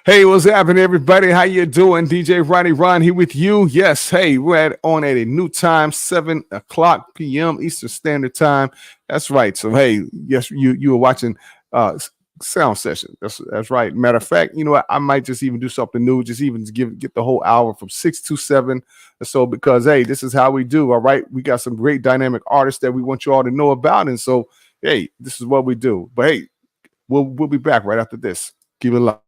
Hey, what's happening, everybody? How you doing? DJ Ronnie Ron here with you. Yes, hey, on at a new time, 7 o'clock p.m. Eastern Standard Time. That's right. So, hey, yes, you were watching sound session. That's right. Matter of fact, you know what? I might just even do something new, just even to get the whole hour from 6 to 7 or so, because hey, this is how we do. All right, we got some great dynamic artists that we want you all to know about, and so hey, this is what we do. But hey, we'll be back right after this. Keep it live.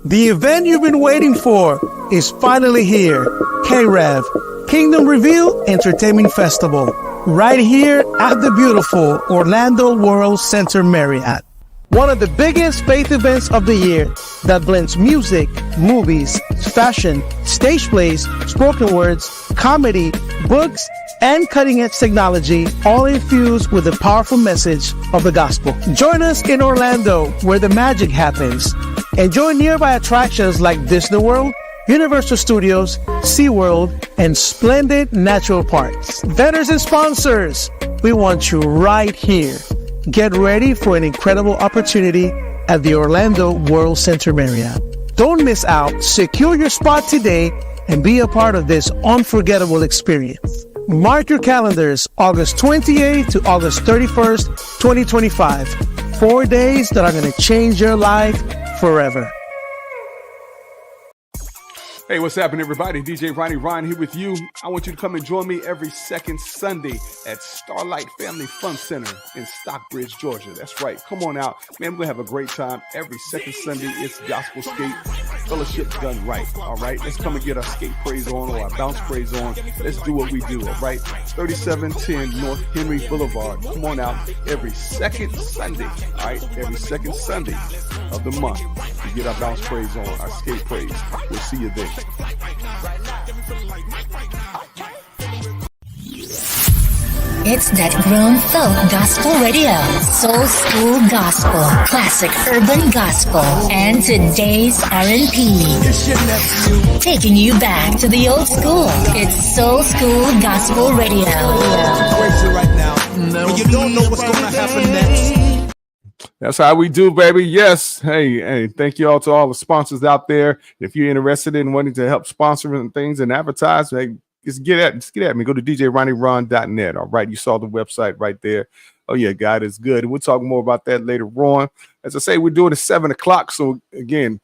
The event you've been waiting for is finally here. KREV, Kingdom Reveal Entertainment Festival, right here at the beautiful Orlando World Center Marriott. One of the biggest faith events of the year that blends music, movies, fashion, stage plays, spoken words, comedy, books, and cutting-edge technology, all infused with the powerful message of the gospel. Join us in Orlando, where the magic happens. Enjoy nearby attractions like Disney World, Universal Studios, SeaWorld, and splendid natural parks. Vendors and sponsors, we want you right here. Get ready for an incredible opportunity at the Orlando World Center Marriott. Don't miss out. Secure your spot today and be a part of this unforgettable experience. Mark your calendars, August 28th to August 31st, 2025. 4 days that are going to change your life forever. Hey, what's happening, everybody? DJ Ronnie Ron here with you. I want you to come and join me every second Sunday at Starlight Family Fun Center in Stockbridge, Georgia. That's right. Come on out. Man, we're going to have a great time. Every second Sunday, it's gospel skate fellowship done right. All right? Let's come and get our skate praise on or our bounce praise on. Let's do what we do. All right? 3710 North Henry Boulevard. Come on out every second Sunday. All right? Every second Sunday of the month. We get our bounce praise on, our skate praise. We'll see you there. It's that grown folk gospel radio, soul school gospel, classic urban gospel, and today's R&B. Taking you back to the old school. It's Soul School Gospel Radio. Right now, when you don't know what's going to happen next. That's how we do, baby. Yes. Hey, thank you all to all the sponsors out there. If you're interested in wanting to help sponsor and things and advertise, hey, just get at me. Go to djronnieron.net. All right. You saw the website right there. Oh, yeah, God is good. And we'll talk more about that later on. As I say, we're doing it at 7 o'clock. So, again,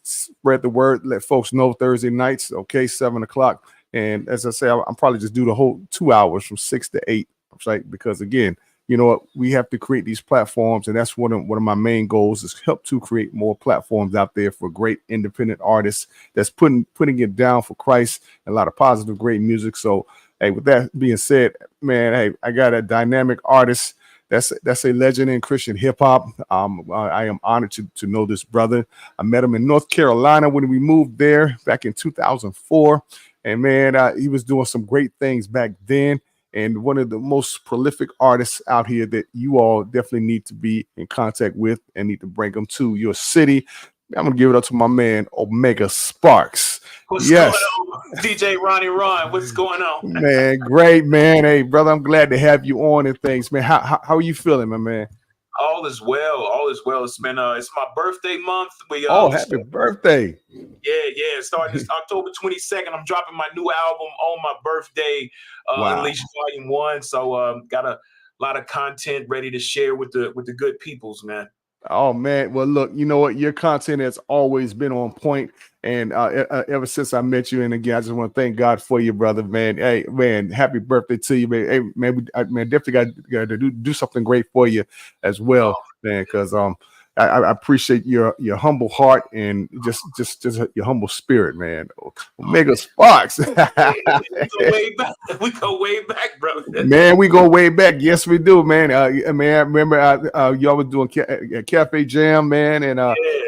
spread the word. Let folks know Thursday nights. Okay, 7 o'clock. And as I say, I'm probably just do the whole 2 hours from 6 to 8. Right? Because, again, you know what, we have to create these platforms, and that's one of my main goals is help to create more platforms out there for great independent artists that's putting it down for Christ and a lot of positive, great music. So, hey, with that being said, man, hey, I got a dynamic artist that's a legend in Christian hip hop. I am honored to know this brother. I met him in North Carolina when we moved there back in 2004, and man, he was doing some great things back then. And one of the most prolific artists out here that you all definitely need to be in contact with and need to bring them to your city. I'm going to give it up to my man, Omega Sparks. What's going on? DJ Ronnie Ron, what's going on? Man, great, man. Hey, brother, I'm glad to have you on and things, man. How are you feeling, my man? All is well. All is well. It's been it's my birthday month. Happy birthday. Yeah. Starting this October 22nd. I'm dropping my new album on my birthday, Unleash Volume 1. So got a lot of content ready to share with the good peoples, man. Oh, man. Well, look, you know what? Your content has always been on point. And ever since I met you, and again, I just want to thank God for you, brother, man. Hey, man, happy birthday to you, man. Hey, man, definitely got to do something great for you as well, man, because I appreciate your humble heart and just your humble spirit, man. Omega Sparks. We go way back, brother. Man, we go way back. Yes, we do, man. Man, I remember y'all was doing Cafe Jam, man, and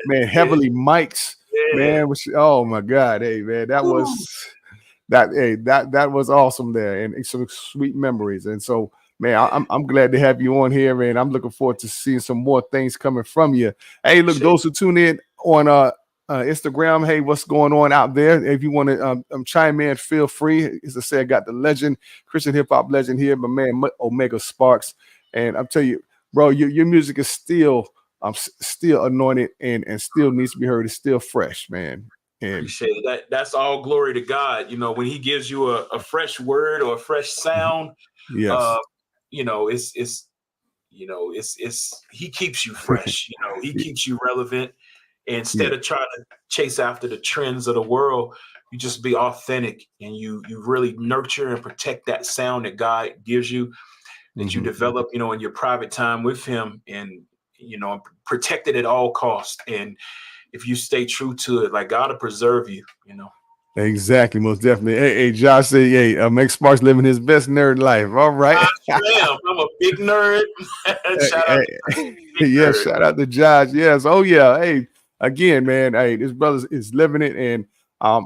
man, Heavenly Mics. Man, oh my God, hey man, that was awesome there, and some sweet memories. And so, man, I'm glad to have you on here, man. I'm looking forward to seeing some more things coming from you. Hey, look, those who tune in on Instagram, hey, what's going on out there? If you want to chime in, feel free. As I said, I got the legend, Christian hip hop legend here, my man Omega Sparks, and I'm telling you, bro, your music is still still anointed and still needs to be heard. It's still fresh, man. And appreciate that. That's all glory to God. You know, when he gives you a fresh word or a fresh sound, yes, you know, it's he keeps you fresh. You know, he keeps you relevant. Instead of trying to chase after the trends of the world, you just be authentic and you really nurture and protect that sound that God gives you, that you develop, you know, in your private time with him, and, you know, protect it at all costs. And if you stay true to it, like, God will preserve you, you know. Exactly, most definitely. Hey, Josh said, "Hey, Make Sparks living his best nerd life." All right, I am. I'm a big nerd. Shout out to Josh. Yes, oh yeah. Hey, again, man. Hey, this brother is living it, and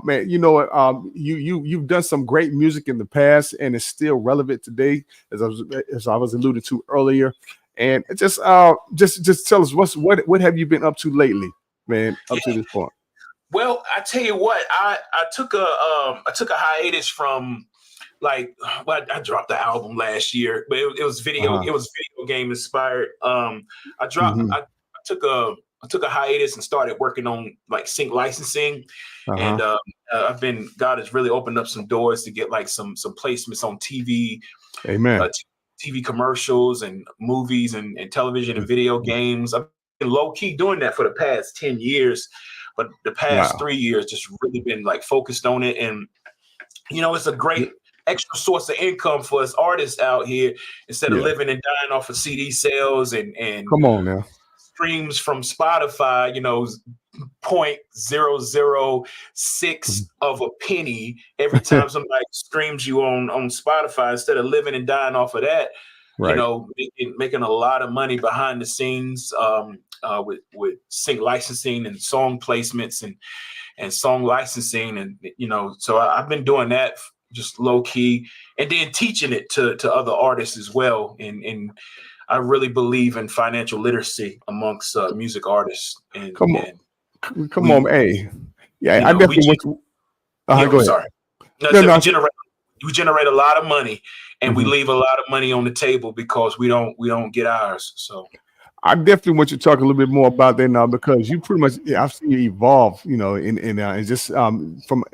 man, you know what? You've done some great music in the past, and it's still relevant today, as I was alluding to earlier. And just tell us what have you been up to lately, man, up to this point. Well, I tell you what, I took a hiatus from, like, well, I dropped the album last year, but it was video game inspired. I took a hiatus and started working on, like, sync licensing, and God has really opened up some doors to get, like, some placements on TV. Amen. TV commercials and movies and television and video games. I've been low key doing that for the past 10 years. But the past 3 years, just really been, like, focused on it. And, you know, it's a great extra source of income for us artists out here, instead of living and dying off of CD sales and come on now, streams from Spotify, you know, 0.006 of a penny every time somebody streams you on Spotify. Instead of living and dying off of that, you know, making a lot of money behind the scenes, with sync licensing and song placements and song licensing. And, you know, so I've been doing that just low key, and then teaching it to other artists as well. And I really believe in financial literacy amongst music artists. And come on, hey, yeah, I definitely go ahead. Sorry. We generate a lot of money, and we leave a lot of money on the table because we don't get ours. So I definitely want you to talk a little bit more about that now, because you pretty much, I've seen you evolve, you know, in just from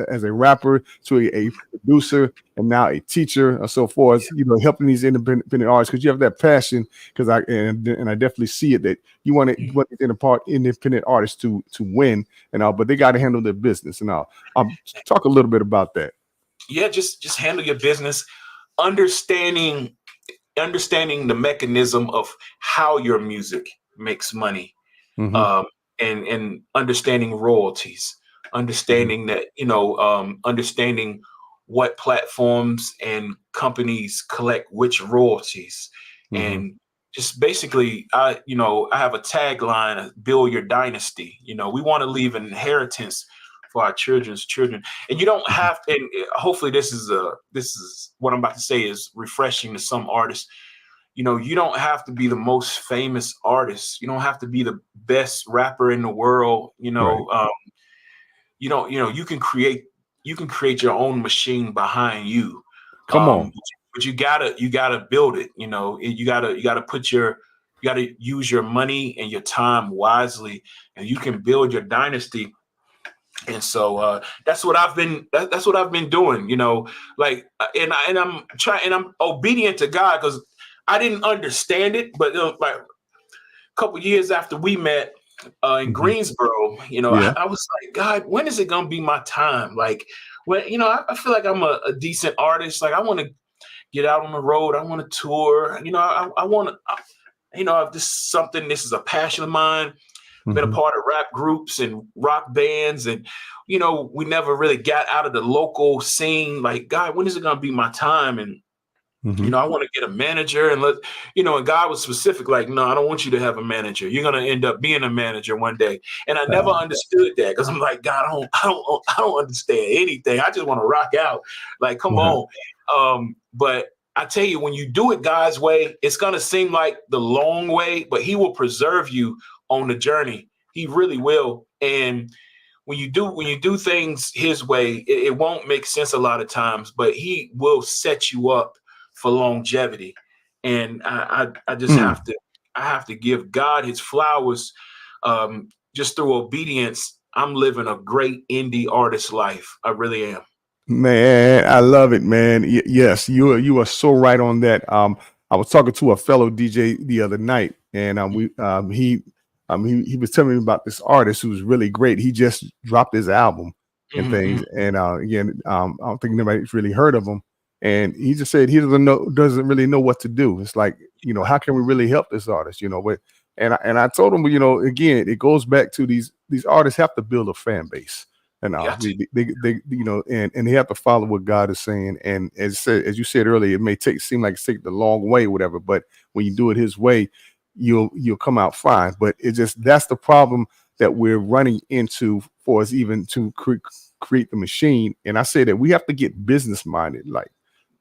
as a rapper to a producer, and now a teacher and so forth, you know, helping these independent artists, because you have that passion. Because I definitely see it, that you want independent artists to win and all, but they got to handle their business and all. Talk a little bit about that. Yeah, just handle your business, understanding the mechanism of how your music makes money, and understanding royalties, understanding that, you know, understanding what platforms and companies collect which royalties, and just basically, I have a tagline: build your dynasty. You know, we want to leave an inheritance for our children's children. And you don't have to, and hopefully this is what I'm about to say is refreshing to some artists. You know, you don't have to be the most famous artist. You don't have to be the best rapper in the world. You know, you can create your own machine behind you. Come on. But you gotta build it. You know, you gotta use your money and your time wisely, and you can build your dynasty. And so that's what I've been doing, you know, like, and I'm obedient to God, because I didn't understand it, but like a couple years after we met in Greensboro, you know, I was like, God, when is it gonna be my time? Like, when, you know, I feel like I'm a decent artist. Like, I want to get out on the road. I want to tour. You know, I want to, you know, this is a passion of mine. Been a part of rap groups and rock bands, and, you know, we never really got out of the local scene. Like, God, when is it going to be my time? And, you know, I want to get a manager, and and God was specific, like, no, I don't want you to have a manager. You're going to end up being a manager one day. And I never understood that, because I'm like, God, I don't understand anything. I just want to rock out. Like, come on. But I tell you, when you do it God's way, it's going to seem like the long way, but he will preserve you on the journey. He really will. And when you do things his way, it won't make sense a lot of times, but he will set you up for longevity. And I just have I have to give God his flowers. Just through obedience, I'm living a great indie artist life. I really am. Man, I love it, man. Yes, you are so right on that. I was talking to a fellow DJ the other night, and he was telling me about this artist who's really great. He just dropped his album and things, and again, I don't think anybody's really heard of him. And he just said he doesn't really know what to do. It's like, how can we really help this artist? But and I told him, again, it goes back to these artists have to build a fan base. And they and they have to follow what God is saying. And as you said earlier, it may seem like it's taking the long way, whatever. But when you do it his way, you'll come out fine. But that's the problem that we're running into for us even to create the machine. And I say that we have to get business minded. Like,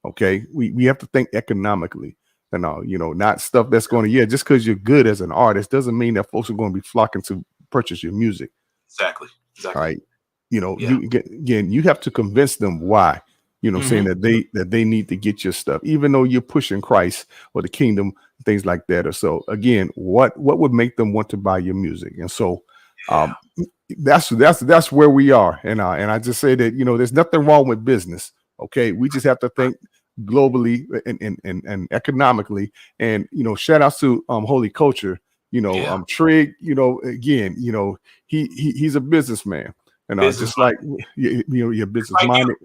okay, we have to think economically. And not stuff that's going to just because you're good as an artist doesn't mean that folks are going to be flocking to purchase your music. Exactly. All right. You have to convince them why, saying that they need to get your stuff, even though you're pushing Christ or the kingdom, things like that. Or so again, what would make them want to buy your music? And so that's where we are. And I just say that, there's nothing wrong with business. Okay. We just have to think globally and economically, and, shout outs to Holy Culture, Trig, again, he's a businessman. And just like your business minded.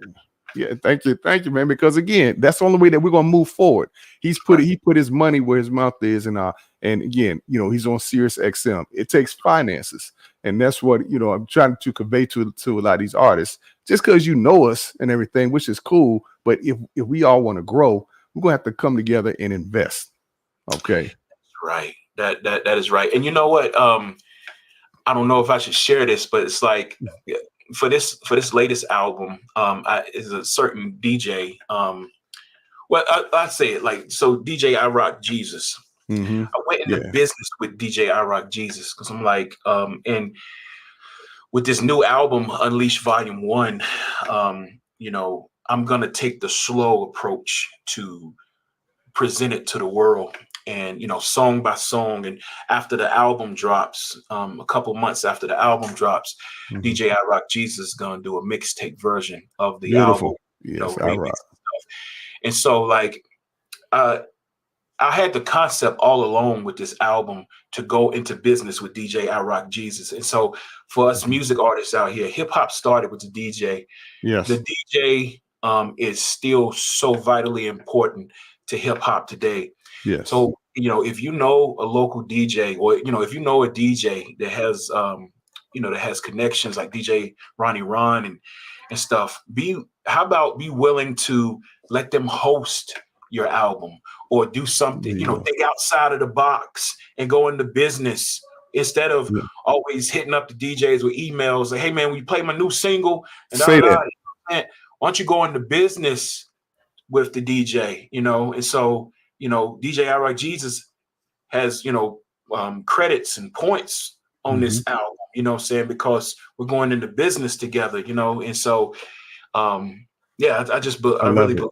Yeah, thank you, man. Because again, that's the only way that we're gonna move forward. He put his money where his mouth is, and again, he's on Sirius XM. It takes finances, and that's what I'm trying to convey to a lot of these artists. Just because you know us and everything, which is cool, but if we all want to grow, we're gonna have to come together and invest. Okay, that's right. That is right. And you know what? I don't know if I should share this, but it's like for this latest album, is a certain DJ. I say it like so. DJ I Rock Jesus. I went into business with DJ I Rock Jesus because I'm like, and with this new album, Unleash Volume 1, I'm gonna take the slow approach to present it to the world. And song by song, and after the album drops, a couple months after the album drops, DJ I Rock Jesus is gonna do a mixtape version of the album. Yes, I rock. And so, like, I had the concept all along with this album to go into business with DJ I Rock Jesus. And so, for us music artists out here, hip hop started with the DJ. Yes, the DJ is still so vitally important to hip hop today. Yes. So, if you know a local DJ, or, if you know a DJ that has, that has connections like DJ Ronnie Ron and stuff, how about be willing to let them host your album or do something, think outside of the box and go into business instead of always hitting up the DJs with emails like, hey man, will you play my new single? And say that. Why don't you go into business with the DJ, and so, DJ I Rock Jesus has, credits and points on this album, what I'm saying, because we're going into business together, and so, I really believe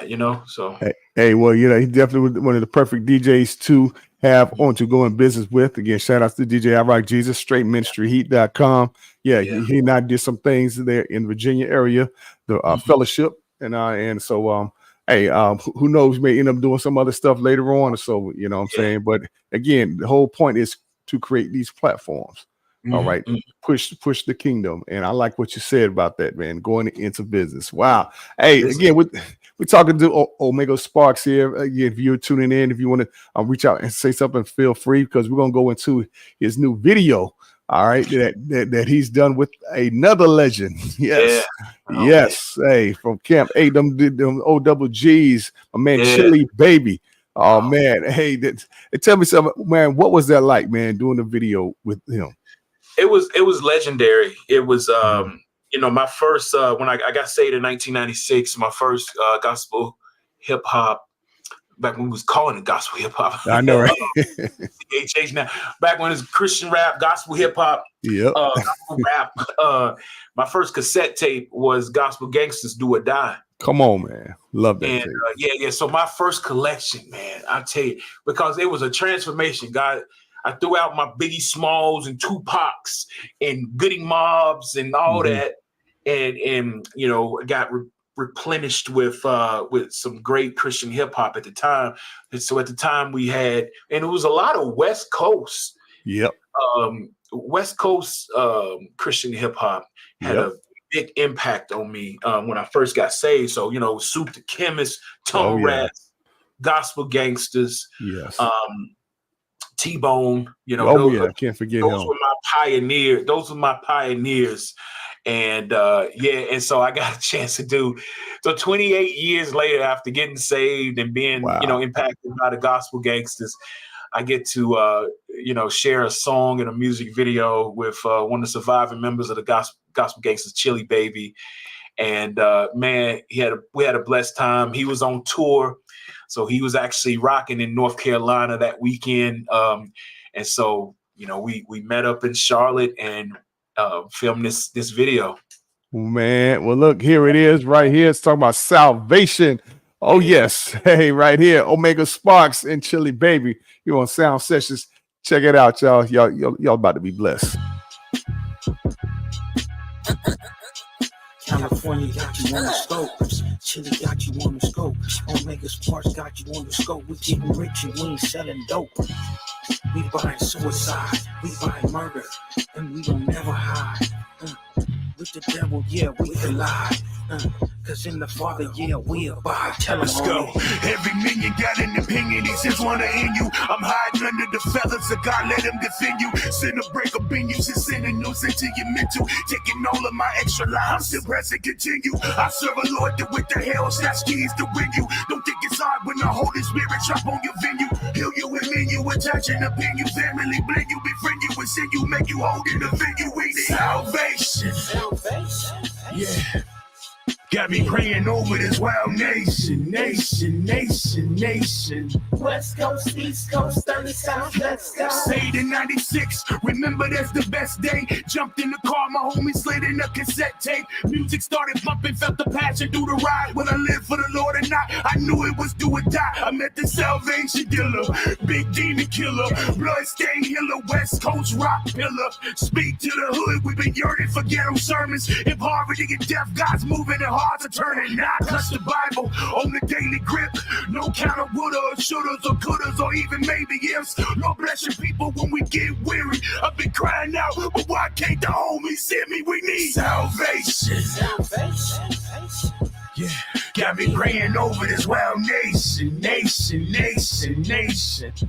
in that, so. Hey, well, he's definitely one of the perfect DJs to have on to go in business with. Again, shout out to DJ I Rock Jesus, straightministryheat.com. He and I did some things there in Virginia area, the fellowship, and so, hey, who knows? We may end up doing some other stuff later on, or so, what I'm saying. But again, the whole point is to create these platforms. All right, push the kingdom, and I like what you said about that, man. Going into business. Wow. Hey, again, we're talking to Omega Sparks here. Again, if you're tuning in, if you want to reach out and say something, feel free, because we're gonna go into his new video. All right, that he's done with another legend. Yes, yes. Hey, from Camp 8, them OWGs, my man Chili Baby. Oh man, hey, tell me something, man. What was that like, man? Doing the video with him? It was legendary. It was my first when I got saved in 1996. My first gospel hip hop. Back when we was calling it gospel hip hop. I know, right? CHH now. Back when it was Christian rap, gospel hip hop, gospel rap. My first cassette tape was Gospel Gangsters Do or Die. Come on, man. Love that. And yeah. So my first collection, man, I tell you, because it was a transformation. God, I threw out my Biggie Smalls and Tupacs and Goody Mobs and all that, and you know, got replenished with some great Christian hip hop at the time. And so at the time we had, and it was a lot of West Coast. Yep. West Coast Christian hip hop had a big impact on me when I first got saved. So, you know, Soup the Chemist, Tunnel Rats, Gospel Gangsters, T-Bone, you know, I can't forget those him. were my pioneers. Those were my pioneers. And and so I got a chance to do. So 28 years later, after getting saved and being, you know, impacted by the Gospel Gangsters, I get to, you know, share a song and a music video with one of the surviving members of the Gospel Gangsters, Chili Baby. And man, we had a blessed time. He was on tour. So he was actually rocking in North Carolina that weekend. And so, you know, we met up in Charlotte and filmed this video. Man, well, look, here it is right here. It's talking about salvation. Oh, yes. Hey, right here. Omega Sparks and Chili Baby. You on Sound Sessions. Check it out, y'all. Y'all about to be blessed. California got you on the scope. Chili got you on the scope. Omega Sparks got you on the scope. We getting rich and we ain't selling dope. We buying suicide. We buying murder. And we don't never hide. With the devil, yeah, we collide. Cause in the Father, yeah, we abide. Tell us go. Every minion got an opinion. He says wanna end you. I'm hiding under the feathers of God. Let him defend you. Sin a break up in you. Sending no sense to your mental. Taking all of my extra lives. I'm still pressing continue. I serve a Lord that with the hell snatch keys to win you. Don't think it's hard when the Holy Spirit drop on your venue. Heal you and mean you. Attach and opinion you. Family blend you. Befriend you and send you. Make you hold in the venue. We need salvation. Yeah. Got me praying over this wild nation. West Coast, East Coast, 30 South, let's go. Saved in 96, remember that's the best day. Jumped in the car, my homie slid in a cassette tape. Music started bumping, felt the passion through the ride. Will I live for the Lord or not? I knew it was do or die. I met the salvation dealer, big demon killer, bloodstained healer, West Coast rock pillar. Speak to the hood, we've been yearning for ghetto sermons. If poverty and death, God's moving it hard to turn it. Now I touch the Bible on the daily grip. No count of woulda or shouldas or couldas or even maybe ifs. Lord bless your people when we get weary. I've been crying out, but why can't the homies hear me? We need salvation. Yeah, got me praying over this wild nation.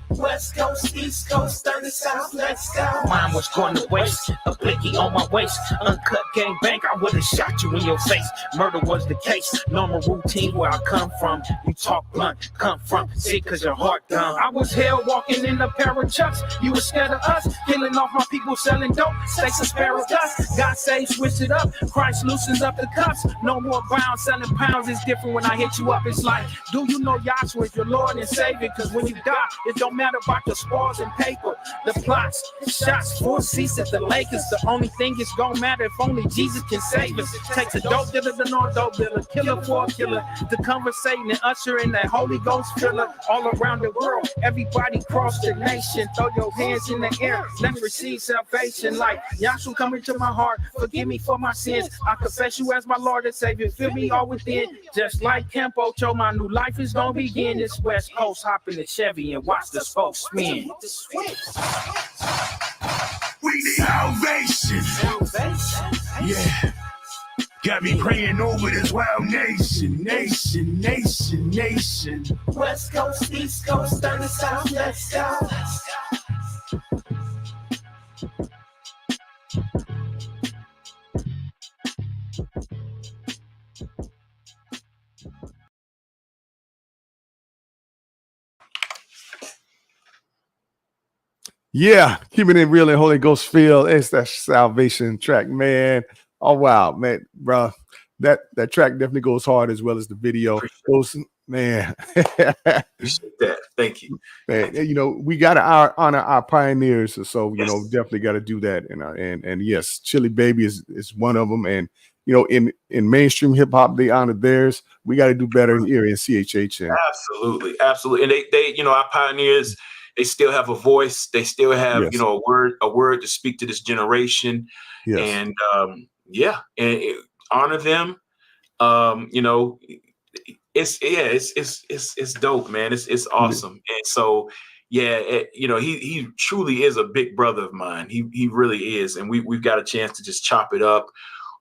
West Coast, East Coast, 30 South, let's go. Mine was going to waste, a blicky on my waist. Uncut gang bang, I would've shot you in your face. Murder was the case, normal routine where I come from. You talk blunt, come from sick cause your heart dumb. I was hell walking in a pair of chucks. You was scared of us, killing off my people selling dope. Steaks and asparagus, God say switch it up. Christ loosens up the cuffs. No more bound selling pounds. It's different when I hit you up. It's like, do you know Yahshua is your Lord and Savior? Cause when you die, it don't matter about the spoils and paper. The plots, shots, 4 seats at the Lakers. The only thing is gonna matter if only Jesus can save us. Takes a dope dealer to know a dope dealer, killer for a killer, to conversate and usher in that Holy Ghost filler all around the world. Everybody cross the nation, throw your hands in the air. Let's receive salvation. Like Yahshua, come into my heart, forgive me for my sins. I confess you as my Lord and Savior. Fill me all within. Just like Campo, my new life is gonna begin. This West Coast, hop in the Chevy and watch the spokes spin. We need salvation. Yeah. Got me praying over this wild nation. West Coast, East Coast, 30 South, let's go. Yeah, keeping it real and Holy Ghost feel. It's that salvation track, man. Oh wow, man, bro. That track definitely goes hard as well as the video. Goes, man. Appreciate that. Thank you. Man, you know, we gotta honor our pioneers, so you know, definitely got to do that. And yes, Chili Baby is one of them, and in mainstream hip hop, they honor theirs. We got to do better here in CHH. Absolutely. And they our pioneers, they still have a voice. They still have, Yes. a word to speak to this generation. Yes. And honor them. It's dope, man. It's awesome. And so, he truly is a big brother of mine. He really is. And we've got a chance to just chop it up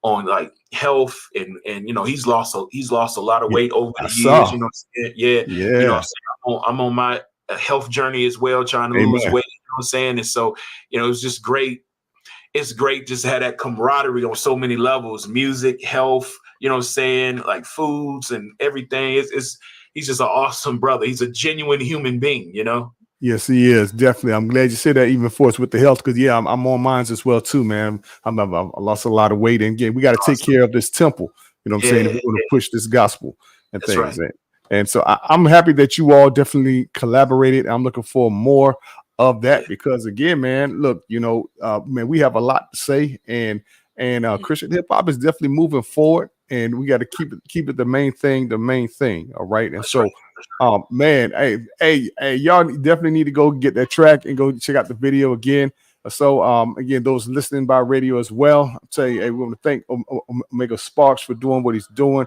on like health and he's lost a lot of weight over the years. I'm on my health journey as well, trying to lose weight, you know what I'm saying? And so, it's just great. It's great just to have that camaraderie on so many levels, music, health, you know what I'm saying, like foods and everything. He's just an awesome brother. He's a genuine human being, Yes, he is, definitely. I'm glad you said that even for us with the health, because I'm on mine as well too, man. I lost a lot of weight, and again, we got to take care of this temple. You know what I'm saying? If we want to push this gospel and That's things. right. And so I'm happy that you all definitely collaborated. I'm looking for more of that because again, man, look, man, we have a lot to say, and Christian hip hop is definitely moving forward, and we got to keep it the main thing. All right. And so, man, hey, y'all definitely need to go get that track and go check out the video again. So, again, those listening by radio as well, I'll tell you, hey, we want to thank Omega Sparks for doing what he's doing.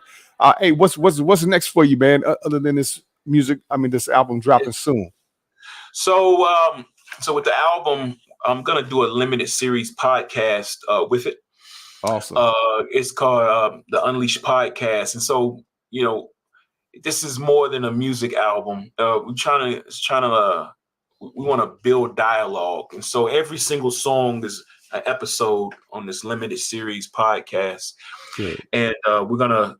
Hey, what's next for you, man? Other than this music, this album dropping soon. So with the album, I'm gonna do a limited series podcast with it. Awesome. It's called the Unleashed Podcast, and so this is more than a music album. We want to build dialogue, and so every single song is an episode on this limited series podcast. Good. And we're gonna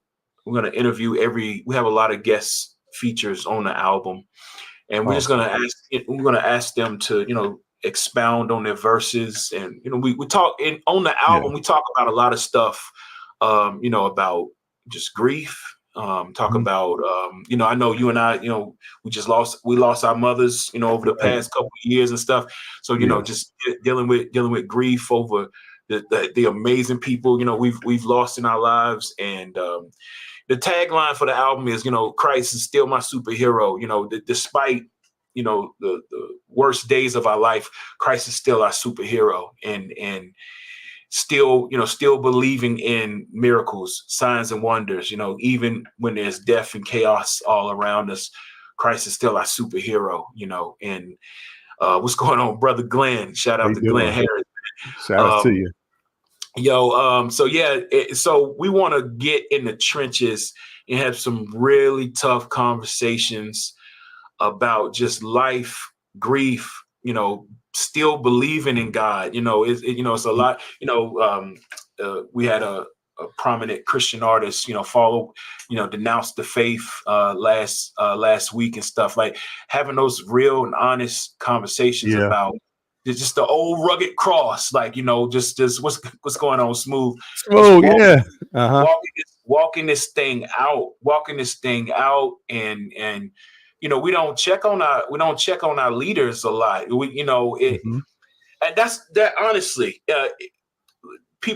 interview we have a lot of guest features on the album. And we're just gonna ask them to, expound on their verses, and we talk on the album. We talk about a lot of stuff, about just grief. Talk about, I know you and I, we lost our mothers, over the past couple of years and stuff. So just dealing with grief over the amazing people we've lost in our lives, and the tagline for the album is, Christ is still my superhero. Despite, the worst days of our life, Christ is still our superhero, and still believing in miracles, signs and wonders, even when there's death and chaos all around us, Christ is still our superhero, and what's going on, brother Glenn? Shout out to Glenn Harris. Shout out to you. So we want to get in the trenches and have some really tough conversations about just life, grief, still believing in God. It's a lot, we had a prominent Christian artist, denounced the faith last week and stuff, like having those real and honest conversations about just the old rugged cross, like, just what's going on, Smooth. Walking this thing out, and we don't check on our leaders a lot. And that's that. Honestly,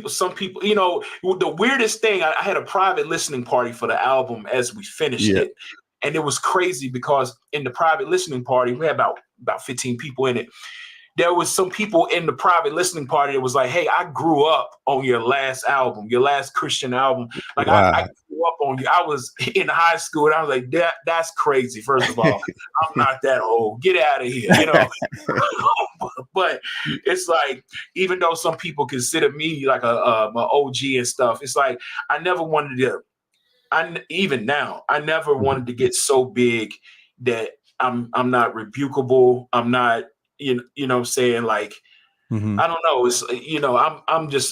some people, the weirdest thing. I had a private listening party for the album as we finished it, and it was crazy because in the private listening party we had about 15 people in it. There was some people in the private listening party that was like, "Hey, I grew up on your last album, your last Christian album. Like, I grew up on you. I was in high school, and I was like, that's crazy. First of all, I'm not that old. Get out of here, But it's like, even though some people consider me like a OG and stuff, it's like I never wanted to. Even now, I never wanted to get so big that I'm not rebukable. I'm not. You know what I'm saying? Like, I don't know. It's, I'm just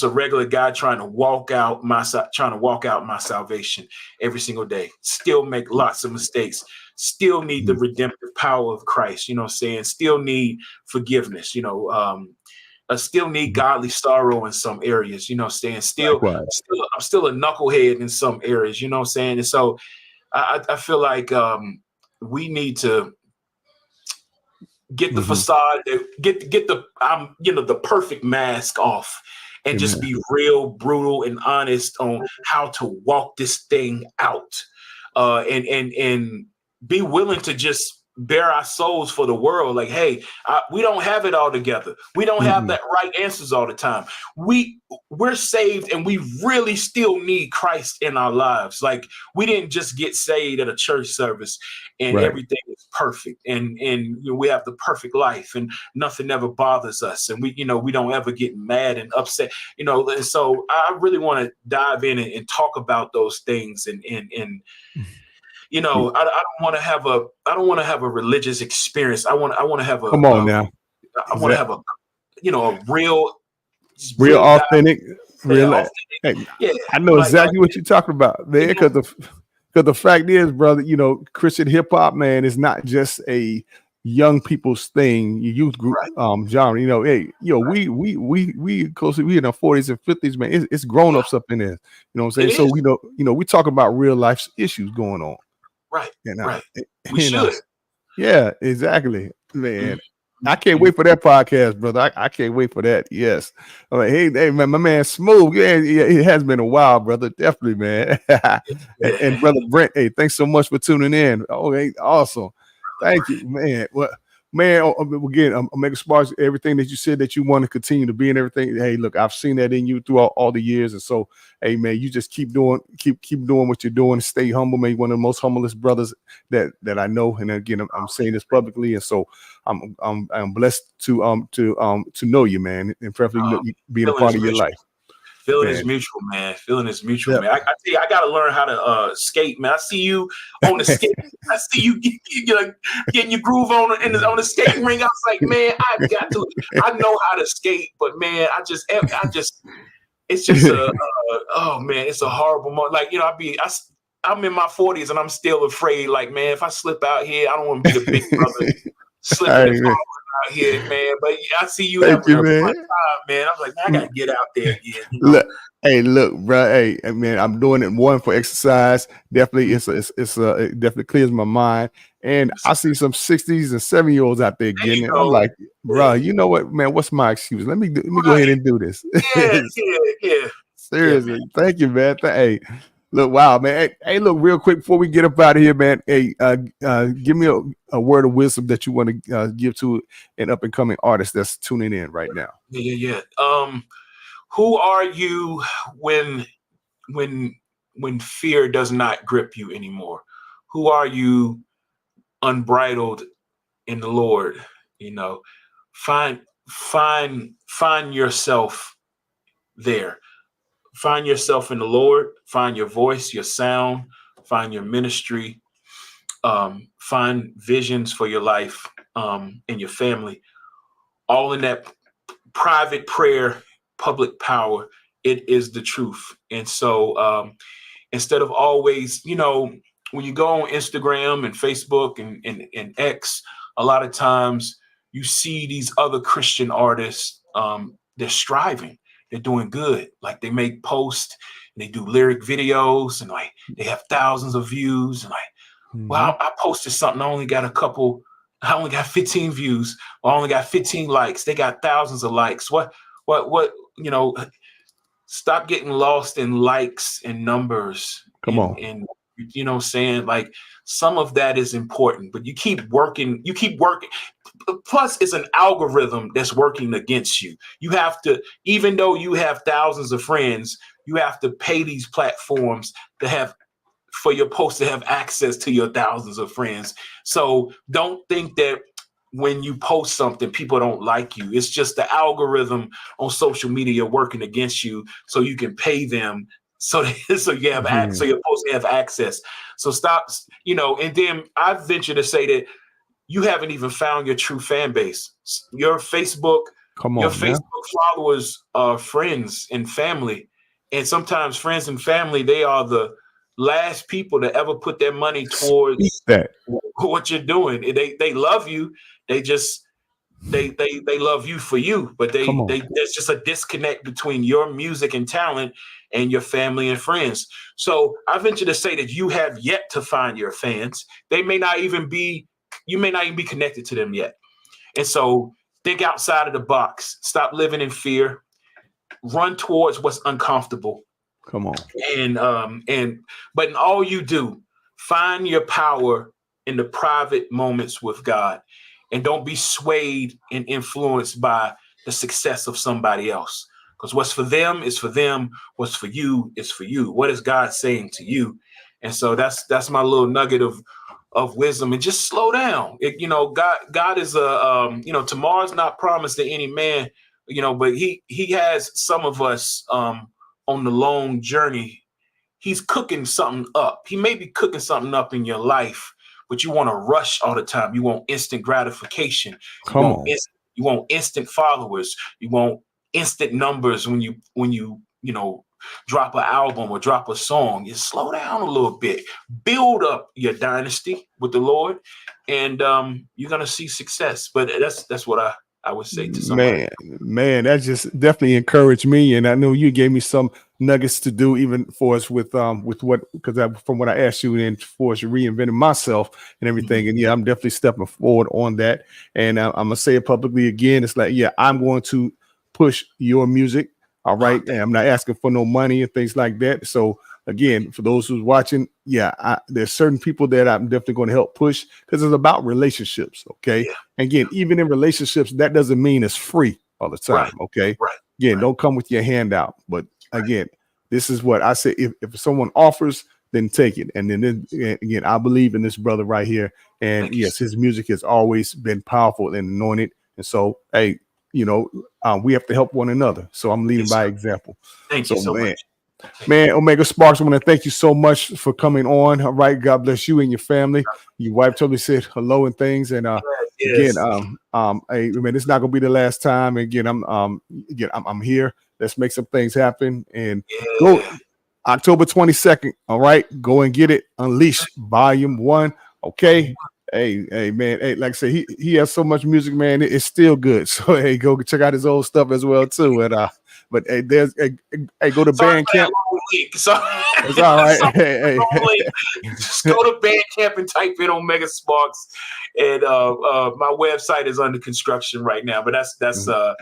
a regular guy trying to walk out my salvation every single day. Still make lots of mistakes. Still need the redemptive power of Christ. You know what I'm saying? Still need forgiveness. I still need godly sorrow in some areas. You know what I'm saying? I'm still a knucklehead in some areas. You know what I'm saying? And so I feel like we need to get the facade, get the the perfect mask off, and just be real, brutal, and honest on how to walk this thing out, and be willing to just bare our souls for the world. Like, hey, we don't have it all together. We don't have the right answers all the time. We're saved, and we really still need Christ in our lives. Like, we didn't just get saved at a church service and everything is perfect, and we have the perfect life, and nothing ever bothers us, and we don't ever get mad and upset. And so I really want to dive in and talk about those things, and I don't want to have a religious experience. I want to have a come on now. I want to have a real authentic, real. Hey, yeah, I know exactly what you're talking about, man. Because the fact is, brother, Christian hip hop, man, is not just a young people's thing, youth group genre. We closely, we in our 40s and 50s, man. It's grown ups up in there. You know what I'm saying? So we talk about real life issues going on. Right. Right. We should. Yeah, exactly, man. I can't wait for that podcast, brother. I can't wait for that. Yes. I'm like, hey, man, my man Smooth. Yeah, it has been a while, brother. Definitely, man. and brother Brent, hey, thanks so much for tuning in. Oh, hey, awesome. Thank you, man. Well, man, again, I'm making sparks everything that you said that you want to continue to be and everything. Hey, look, I've seen that in you throughout all the years. And so, hey, man, you just keep doing what you're doing. Stay humble, man. You're one of the most humblest brothers that I know. And again, I'm saying this publicly. And so I'm blessed to know you, man, and preferably being a part of your life. Feeling is mutual, man. Feeling is mutual, man. I tell you, I got to learn how to skate, man. I see you on the skate. I see you getting your groove on the skating ring. I was like, man, I know how to skate, but man, it's just oh man, it's a horrible moment. Like, I'm in my 40s and I'm still afraid. Like, man, if I slip out here, I don't want to be the big brother slipping out here, man. But I see you having a fun time, man. I'm like, man, I gotta get out there again. Look, bro. Hey, man, I'm doing it for exercise. Definitely, it definitely clears my mind. And I see some 60s and 70-year-olds out there getting it. I'm like, bro, you know what, man? What's my excuse? Let me go ahead and do this. Yeah. Seriously, thank you, man. Hey. Look, wow, man. Hey, look, real quick before we get up out of here, man. Hey, give me a word of wisdom that you want to give to an up and coming artist that's tuning in right now. Yeah. Who are you when fear does not grip you anymore? Who are you unbridled in the Lord? Find yourself there. Find yourself in the Lord, find your voice, your sound, find your ministry, find visions for your life and your family, all in that private prayer, public power. It is the truth. And so instead of always, when you go on Instagram and Facebook and X, a lot of times you see these other Christian artists, they're striving. They're doing good. Like, they make posts and they do lyric videos and like they have thousands of views. And like, well, I posted something. I only got 15 views. Or I only got 15 likes. They got thousands of likes. What, stop getting lost in likes and numbers. Come on. And you know what I'm saying? Like, some of that is important, but you keep working. Plus, it's an algorithm that's working against you. You have to, even though you have thousands of friends, you have to pay these platforms for your post to have access to your thousands of friends. So don't think that when you post something, people don't like you. It's just the algorithm on social media working against you, so you can pay them. So you have access, so you're supposed to have access. So stop, and then I venture to say that you haven't even found your true fan base. Your Facebook followers are friends and family. And sometimes friends and family, they are the last people to ever put their money towards what you're doing. They love you. They just they love you for you, but there's just a disconnect between your music and talent and your family and friends. So I venture to say that you have yet to find your fans. You may not even be connected to them yet. And so think outside of the box. Stop living in fear. run towards what's uncomfortable. Come on. But in all you do, find your power in the private moments with God, and don't be swayed and influenced by the success of somebody else. Because what's for them is for them. What's for you is for you. What is God saying to you? And so that's my little nugget of wisdom. And just slow down. God is tomorrow's not promised to any man, but he has some of us on the long journey. He's cooking something up. He may be cooking something up in your life, but you want to rush all the time. You want instant gratification. You want instant followers. You want instant numbers when you drop an album or drop a song. You slow down a little bit, build up your dynasty with the Lord, and you're gonna see success. But that's what I would say to somebody. Man, that just definitely encouraged me, and I know you gave me some nuggets to do even for us with what, because from what I asked you and for us reinventing myself and everything. And I'm definitely stepping forward on that, and I'm gonna say it publicly again. It's like, I'm going to push your music. All right. And I'm not asking for no money and things like that. So again, for those who's watching, there's certain people that I'm definitely going to help push, because it's about relationships. Okay. Yeah. Again, even in relationships, that doesn't mean it's free all the time. Right. Okay. Right. Again, don't come with your hand out. But again, this is what I say. If someone offers, then take it. And then again, I believe in this brother right here. And yes, his music has always been powerful and anointed. And so, hey, we have to help one another. So I'm leading by example. Thank you so much. Man, Omega Sparks, I want to thank you so much for coming on. All right. God bless you and your family. Your wife totally said hello and things. And again, hey, man, it's not gonna be the last time. Again, I'm here. Let's make some things happen. And go October 22nd. All right, go and get it. Unleashed Volume 1. Okay. Hey, man. Hey, like I said, he has so much music, man. It's still good. So hey, go check out his old stuff as well too. And but hey, go to Bandcamp. It's all right. Just go to Bandcamp and type in Omega Sparks, and my website is under construction right now. But that's all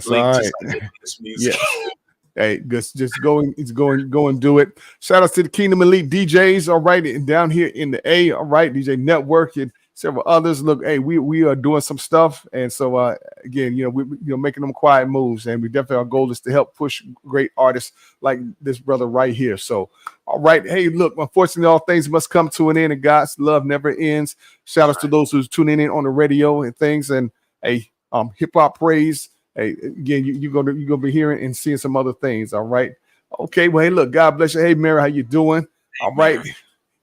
right. This music. Yeah. Hey, just go and do it. Shout out to the Kingdom Elite DJs, all right, down here in the A, all right, DJ Network and several others. Look, hey, we are doing some stuff, and so again, we're making them quiet moves, and we definitely, our goal is to help push great artists like this brother right here. So, all right, hey, look, unfortunately, all things must come to an end, and God's love never ends. Shout out to those who's tuning in on the radio and things, and hey, hip hop praise. Hey, again, you're gonna be hearing and seeing some other things. All right. Okay. Well, hey, look, God bless you. Hey, Mary, how you doing? All right.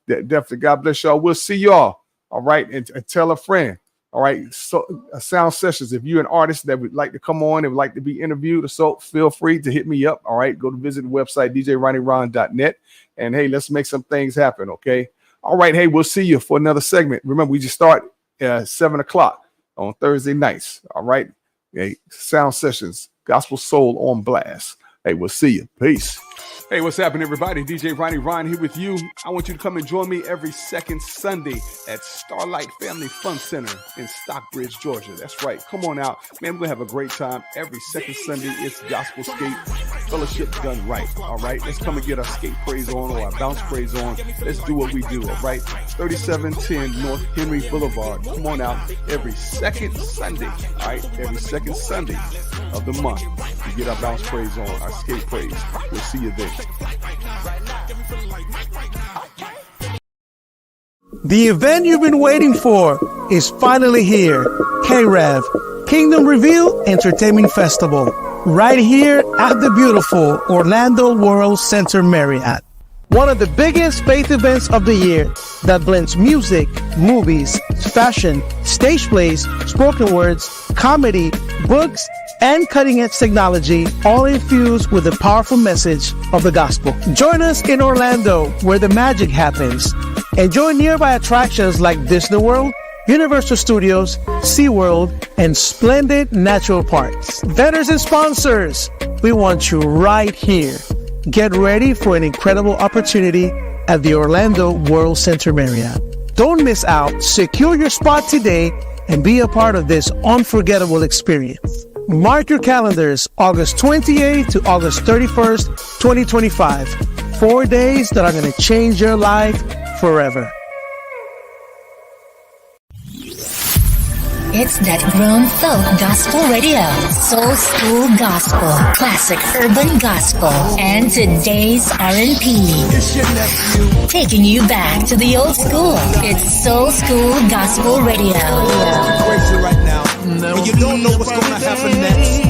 Definitely. God bless y'all. We'll see y'all. All right. And tell a friend. All right. So Sound Sessions. If you're an artist that would like to come on and would like to be interviewed or so, feel free to hit me up. All right. Go to visit the website, djronnieron.net. And hey, let's make some things happen. Okay. All right. Hey, we'll see you for another segment. Remember, we just start at 7:00 on Thursday nights. All right. Hey, Sound Sessions, Gospel Soul on blast. Hey, we'll see you. Peace. Hey, what's happening, everybody? DJ Ronnie Ron here with you. I want you to come and join me every second Sunday at Starlight Family Fun Center in Stockbridge, Georgia. That's right. Come on out. Man, we're going to have a great time. Every second Sunday, it's Gospel Skate Fellowship done right. All right? Let's come and get our skate praise on or our bounce praise on. Let's do what we do, all right? 3710 North Henry Boulevard. Come on out every second Sunday, all right? Every second Sunday of the month. We get our bounce praise on, our skate praise. We'll see you there. The event you've been waiting for is finally here. KREV, Kingdom Reveal Entertainment Festival, right here at the beautiful Orlando World Center Marriott. One of the biggest faith events of the year that blends music, movies, fashion, stage plays, spoken words, comedy, books, and cutting-edge technology, all infused with the powerful message of the gospel. Join us in Orlando, where the magic happens. Enjoy nearby attractions like Disney World, Universal Studios, SeaWorld, and splendid natural parks. Vendors and sponsors, we want you right here. Get ready for an incredible opportunity at the Orlando World Center Marriott. Don't miss out. Secure your spot today and be a part of this unforgettable experience. Mark your calendars, August 28th to August 31st, 2025. 4 days that are going to change your life forever. It's that grown folk gospel radio, soul school gospel, classic urban gospel, and today's R&P. It's your nephew. Taking you back to the old school. It's Soul School Gospel Radio. Crazy right now. And you don't know what's gonna happen next.